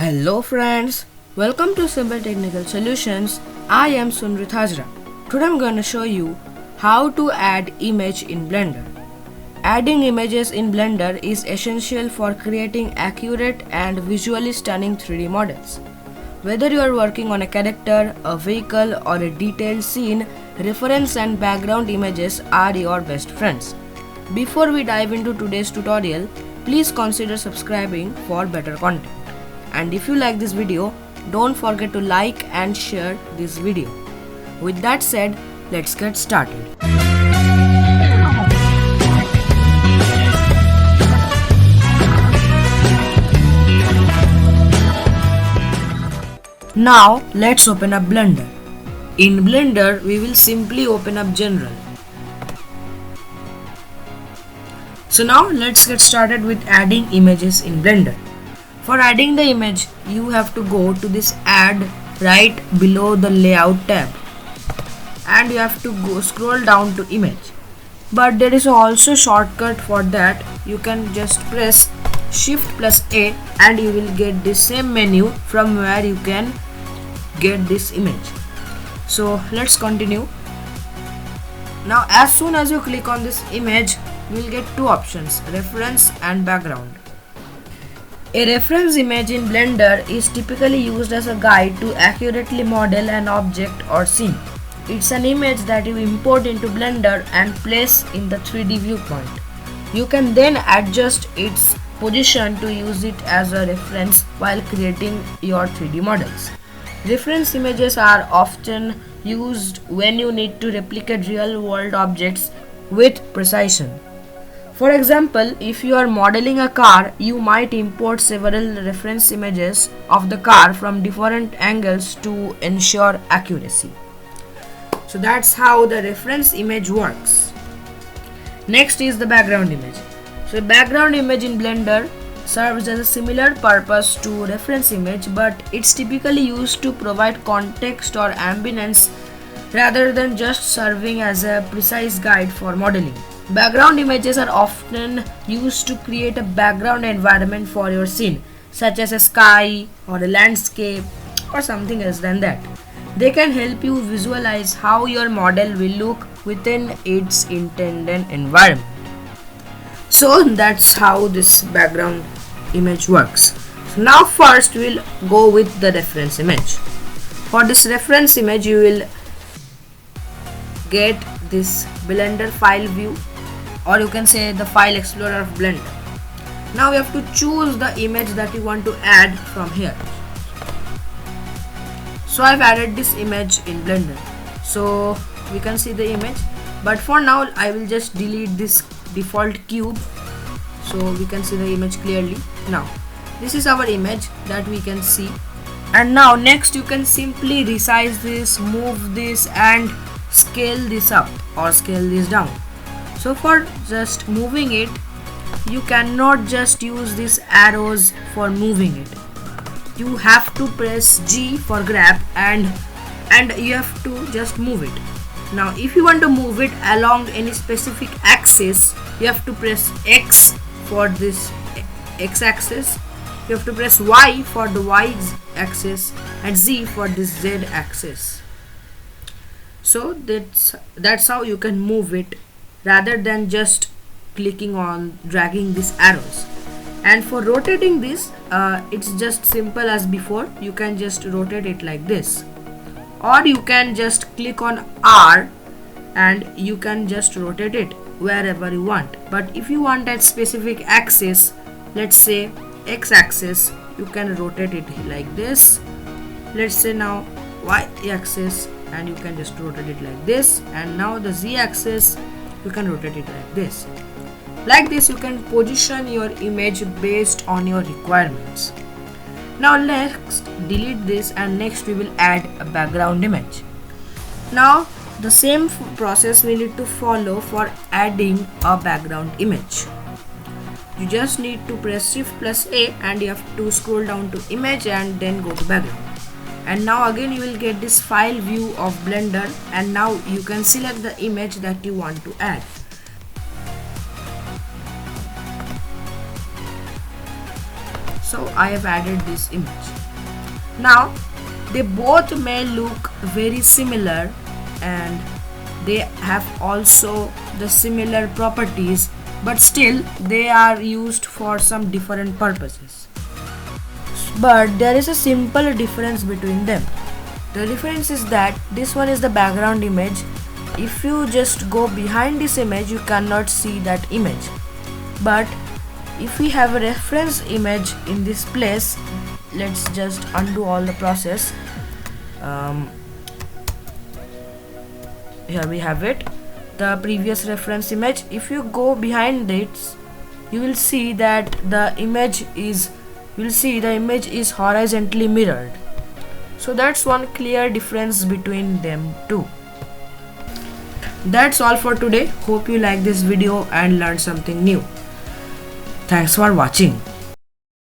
Hello friends, welcome to Simple Technical Solutions. I am Sunrit Hajra. Today I'm going to show you how to add image in Blender. Adding images in Blender is essential for creating accurate and visually stunning 3D models. Whether you are working on a character, a vehicle or a detailed scene, reference and background images are your best friends. Before we dive into today's tutorial, please consider subscribing for better content. And if you like this video, don't forget to like and share this video. With that said, let's get started. Now let's open up Blender. In Blender, we will simply open up General. So now let's get started with adding images in Blender. For adding the image, you have to go to this add right below the layout tab and you have to go scroll down to image. But there is also a shortcut for that. You can just press Shift plus A and you will get the same menu from where you can get this image. So let's continue. Now as soon as you click on this image, you will get two options, reference and background. A reference image in Blender is typically used as a guide to accurately model an object or scene. It's an image that you import into Blender and place in the 3D viewpoint. You can then adjust its position to use it as a reference while creating your 3D models. Reference images are often used when you need to replicate real-world objects with precision. For example, if you are modeling a car, you might import several reference images of the car from different angles to ensure accuracy. So that's how the reference image works. Next is the background image. So a background image in Blender serves as a similar purpose to reference image, but it's typically used to provide context or ambience rather than just serving as a precise guide for modeling. Background images are often used to create a background environment for your scene, such as a sky or a landscape or something else than that. They can help you visualize how your model will look within its intended environment. So that's how this background image works. So now first we'll go with the reference image. For this reference image, you will get this Blender file view, or you can say the file explorer of Blender. Now we have to choose the image that you want to add from here. So I've added this image in Blender, so we can see the image, but for now I will just delete this default cube so we can see the image clearly. Now this is our image that we can see, and now next you can simply resize this, move this and scale this up or scale this down. So for just moving it, you cannot just use these arrows for moving it. You have to press G for grab and you have to just move it. Now if you want to move it along any specific axis, you have to press X for this X axis, you have to press Y for the Y axis and Z for this Z axis. So that's how you can move it rather than just clicking on dragging these arrows. And for rotating this, it's just simple as before. You can just rotate it like this, or you can just click on R and you can just rotate it wherever you want. But if you want that specific axis, let's say X axis, you can rotate it like this. Let's say now Y axis, and you can just rotate it like this, and now the Z axis, you can rotate it like this. Like this you can position your image based on your requirements. Now next delete this, and next we will add a background image. Now the same process we need to follow for adding a background image. You just need to press Shift plus A and you have to scroll down to image and then go to background. And now again you will get this file view of Blender, and now you can select the image that you want to add. So I have added this image. Now they both may look very similar and they have also the similar properties, but still they are used for some different purposes. But there is a simple difference between them. The difference is that this one is the background image. If you just go behind this image, you cannot see that image. But if we have a reference image in this place, let's just undo all the process. Here we have it, the previous reference image. If you go behind it, you will see that the image is horizontally mirrored. So that's one clear difference between them two. That's all for today. Hope you like this video and learned something new. Thanks for watching.